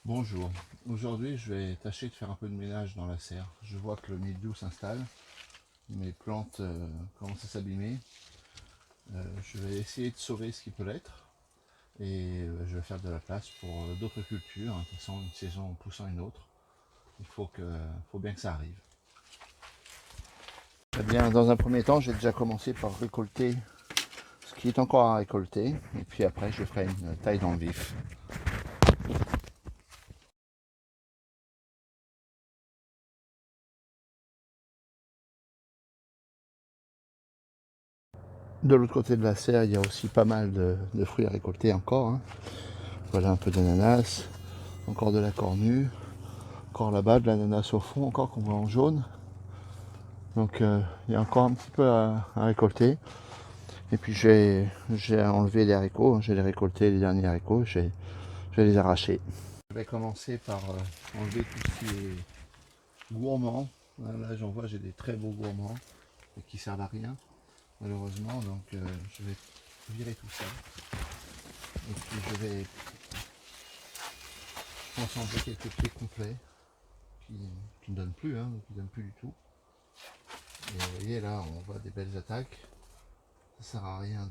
Bonjour, aujourd'hui je vais tâcher de faire un peu de ménage dans la serre. Je vois que le mildiou s'installe, mes plantes commencent à s'abîmer. Je vais essayer de sauver ce qui peut l'être et je vais faire de la place pour d'autres cultures. De toute façon, une saison poussant une autre, faut bien que ça arrive. Eh bien, dans un premier temps, j'ai déjà commencé par récolter ce qui est encore à récolter et puis après je ferai une taille dans le vif. De l'autre côté de la serre, il y a aussi pas mal de fruits à récolter encore, hein. Voilà un peu d'ananas, encore de la cornue, encore là-bas de l'ananas au fond, encore qu'on voit en jaune. Donc il y a encore un petit peu à récolter. Et puis j'ai enlevé les haricots, j'ai les récolté les derniers haricots, je vais les arracher. Je vais commencer par enlever tout ce qui est gourmand. Là j'en vois, j'ai des très beaux gourmands et qui servent à rien malheureusement. Donc je vais virer tout ça. Et puis je vais enlever quelques pieds complets qui ne donnent plus, hein, qui ne donnent plus du tout. Et vous voyez là, on voit des belles attaques. Ça sert à rien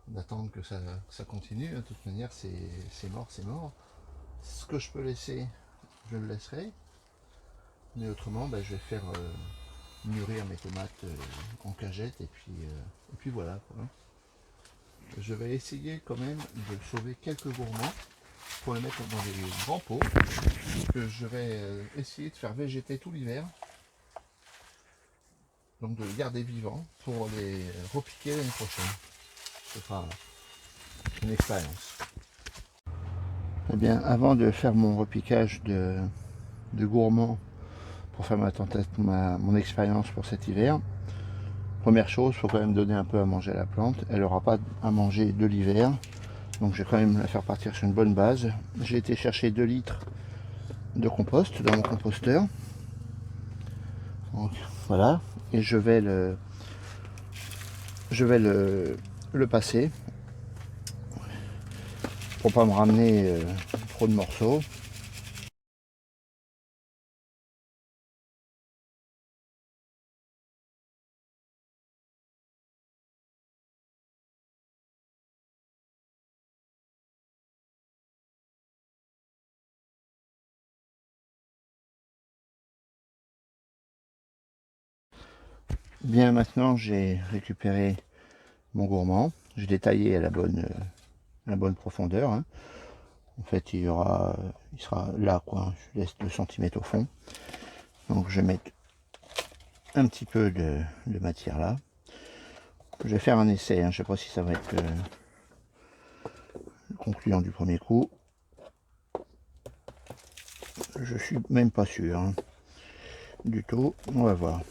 d'attendre que ça continue. De toute manière, c'est mort, c'est mort. Ce que je peux laisser, je le laisserai. Mais autrement, ben, je vais faire mûrir mes tomates en cagette. Et puis voilà, quoi. Je vais essayer quand même de sauver quelques gourmands pour les mettre dans des grands pots que je vais essayer de faire végéter tout l'hiver. Donc de les garder vivants pour les repiquer l'année prochaine. Ce sera une expérience. Eh bien, avant de faire mon repiquage de gourmand pour faire mon expérience pour cet hiver, première chose, il faut quand même donner un peu à manger à la plante. Elle n'aura pas à manger de l'hiver, donc je vais quand même la faire partir sur une bonne base. J'ai été chercher 2 litres de compost dans mon composteur. Donc voilà, et je vais le passer pour pas me ramener trop de morceaux. Bien, maintenant j'ai récupéré mon gourmand, je l'ai taillé à la bonne profondeur, hein. En fait il sera là, quoi. Je laisse 2 cm au fond, donc je vais mettre un petit peu de matière là. Je vais faire un essai, hein. Je ne sais pas si ça va être le concluant du premier coup, je suis même pas sûr, hein, du tout. On va voir.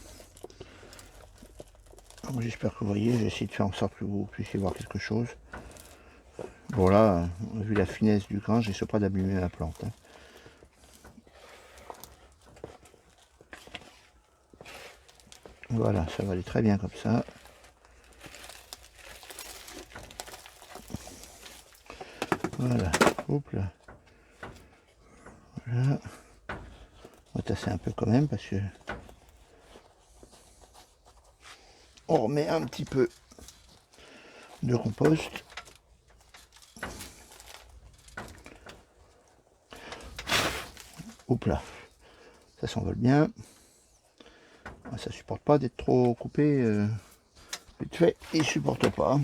J'espère que vous voyez, j'ai essayé de faire en sorte que vous puissiez voir quelque chose. Bon là, vu la finesse du grain, j'essaie pas d'abîmer la plante, hein. Voilà, ça va aller très bien comme ça. Voilà, hop là. Voilà. On va tasser un peu quand même parce que on remet un petit peu de compost. Hop là, ça s'envole bien. Ça supporte pas d'être trop coupé vite fait, il supporte pas.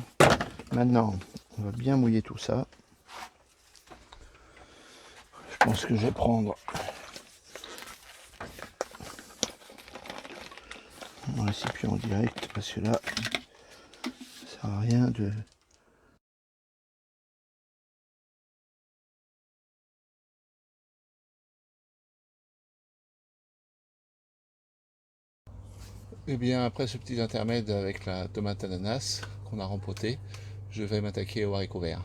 Maintenant, on va bien mouiller tout ça. Je pense que je vais prendre un récipient direct parce que là, ça sert à rien de... Et bien après ce petit intermède avec la tomate ananas qu'on a rempotée, je vais m'attaquer aux haricots verts.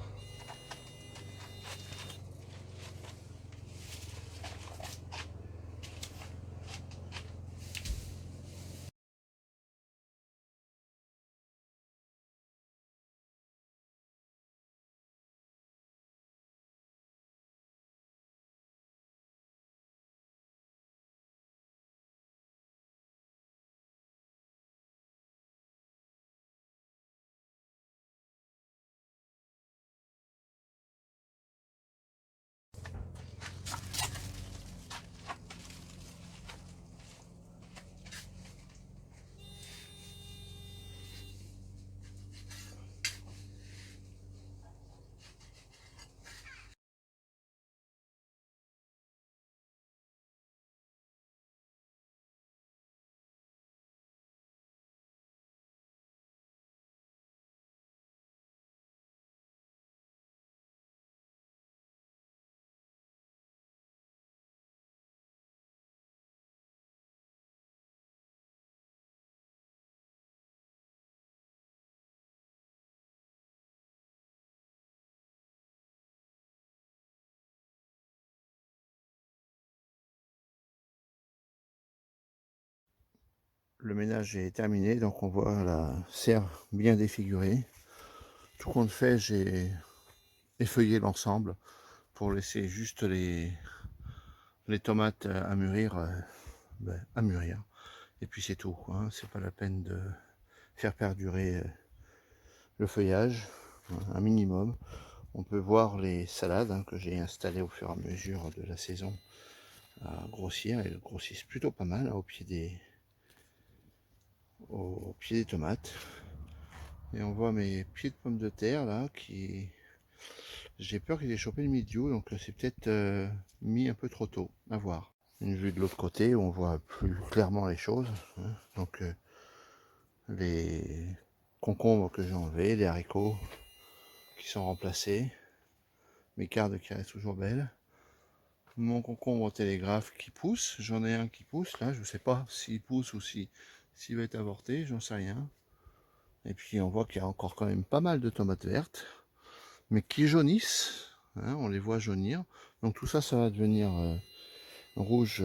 Le ménage est terminé, donc on voit la serre bien défigurée. Tout compte fait, j'ai effeuillé l'ensemble pour laisser juste les tomates à mûrir, à mûrir. Et puis c'est tout, hein. C'est pas la peine de faire perdurer le feuillage, un minimum. On peut voir les salades que j'ai installées au fur et à mesure de la saison à grossir. Elles grossissent plutôt pas mal au pied des tomates. Et on voit mes pieds de pommes de terre là qui... J'ai peur qu'ils aient chopé le mildiou, donc c'est peut-être mis un peu trop tôt, à voir. Une vue de l'autre côté où on voit plus clairement les choses, hein. Donc les concombres que j'ai enlevés, les haricots qui sont remplacés, mes cardes qui restent toujours belles, mon concombre au télégraphe qui pousse, j'en ai un qui pousse là, je sais pas s'il pousse ou s'il va être avorté, j'en sais rien. Et puis on voit qu'il y a encore quand même pas mal de tomates vertes, mais qui jaunissent, hein, on les voit jaunir. Donc tout ça, ça va devenir rouge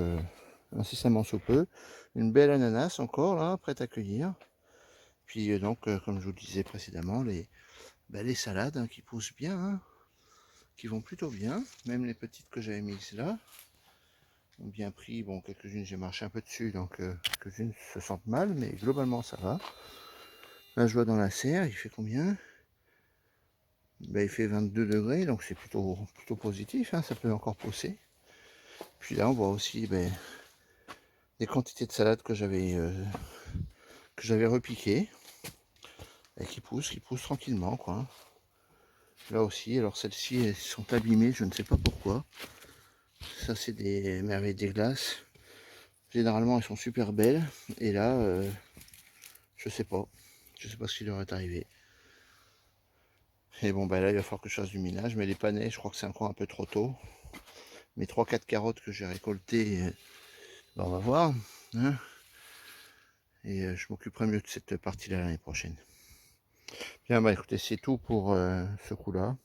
incessamment sous peu. Une belle ananas encore là, prête à cueillir. Puis comme je vous le disais précédemment, les salades qui poussent bien, hein, qui vont plutôt bien. Même les petites que j'avais mises là ont bien pris. Bon, quelques-unes j'ai marché un peu dessus, donc quelques-unes se sentent mal, mais globalement ça va. Là je vois dans la serre, il fait combien? Il fait 22 degrés, donc c'est plutôt positif, hein, ça peut encore pousser. Puis là on voit aussi des quantités de salades que j'avais repiquées et qui poussent tranquillement, quoi. Là aussi, alors celles-ci elles sont abîmées, je ne sais pas pourquoi. Ça c'est des merveilles des glaces. Généralement elles sont super belles et là je sais pas ce qui leur est arrivé. Et bon là il va falloir que je fasse du minage, mais les panais je crois que c'est encore un peu trop tôt. Mes 3-4 carottes que j'ai récoltées, on va voir, hein. Et je m'occuperai mieux de cette partie là l'année prochaine. Bien écoutez, c'est tout pour ce coup là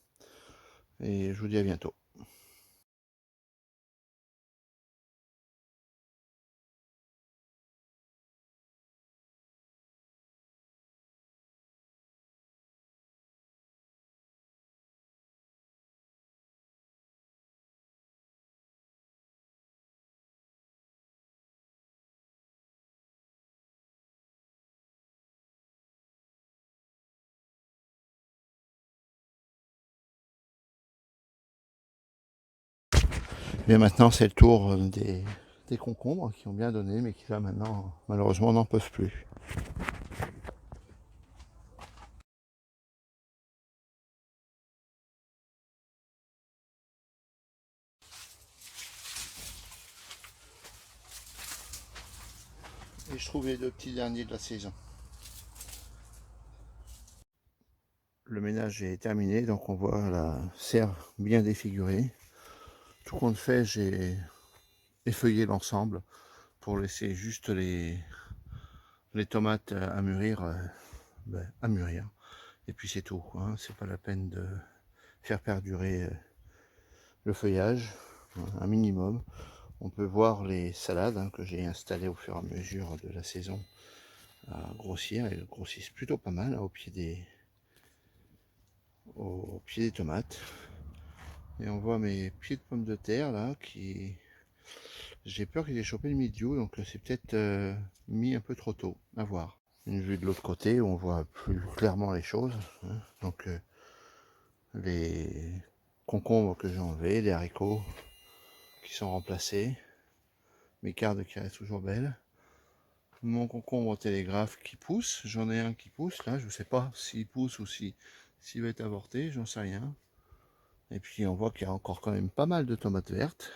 et je vous dis à bientôt. Bien maintenant c'est le tour des concombres qui ont bien donné, mais qui là maintenant malheureusement n'en peuvent plus. Et je trouve les deux petits derniers de la saison. Le ménage est terminé, donc on voit la serre bien défigurée. Tout compte fait, j'ai effeuillé l'ensemble pour laisser juste les tomates à mûrir, à mûrir. Et puis c'est tout, hein. C'est pas la peine de faire perdurer le feuillage, un minimum. On peut voir les salades que j'ai installées au fur et à mesure de la saison à grossir. Elles grossissent plutôt pas mal au pied des tomates. Et on voit mes pieds de pommes de terre là qui... J'ai peur qu'ils aient chopé le mildiou, donc c'est peut-être mis un peu trop tôt, à voir. Une vue de l'autre côté où on voit plus clairement les choses, hein. Donc les concombres que j'ai enlevés, les haricots qui sont remplacés, mes cardes qui restent toujours belles, mon concombre au télégraphe qui pousse, j'en ai un qui pousse là, je sais pas s'il pousse ou s'il va être avorté, j'en sais rien. Et puis on voit qu'il y a encore quand même pas mal de tomates vertes,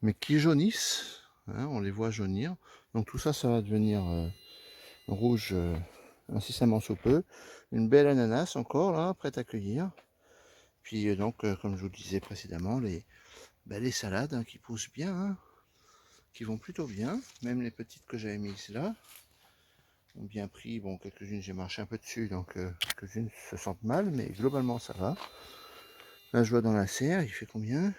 mais qui jaunissent, hein, on les voit jaunir. Donc tout ça, ça va devenir rouge incessamment sous peu. Une belle ananas encore là, prête à cueillir. Puis comme je vous le disais précédemment, les salades qui poussent bien, hein, qui vont plutôt bien. Même les petites que j'avais mises là ont bien pris. Bon, quelques-unes j'ai marché un peu dessus, donc quelques-unes se sentent mal, mais globalement ça va. Là je vois dans la serre, il fait combien?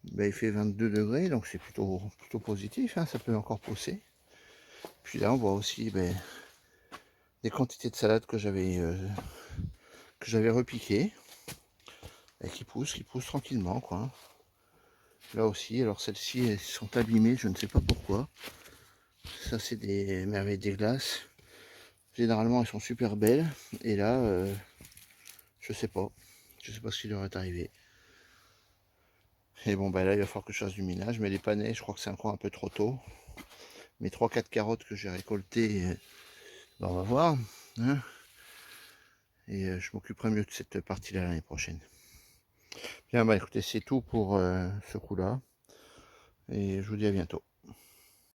Il fait 22 degrés, donc c'est plutôt positif, hein, ça peut encore pousser. Puis là on voit aussi des quantités de salade que j'avais repiquées et qui poussent tranquillement quoi. Là aussi, alors celles-ci elles sont abîmées, je ne sais pas pourquoi. Ça c'est des merveilles des glaces. Généralement elles sont super belles et là je sais pas ce qui leur est arrivé. Et bon là il va falloir que je fasse du minage, mais les panais je crois que c'est encore un peu trop tôt. Mes 3-4 carottes que j'ai récoltées, on va voir hein. Et je m'occuperai mieux de cette partie là l'année prochaine. Bien écoutez, c'est tout pour ce coup là et je vous dis à bientôt.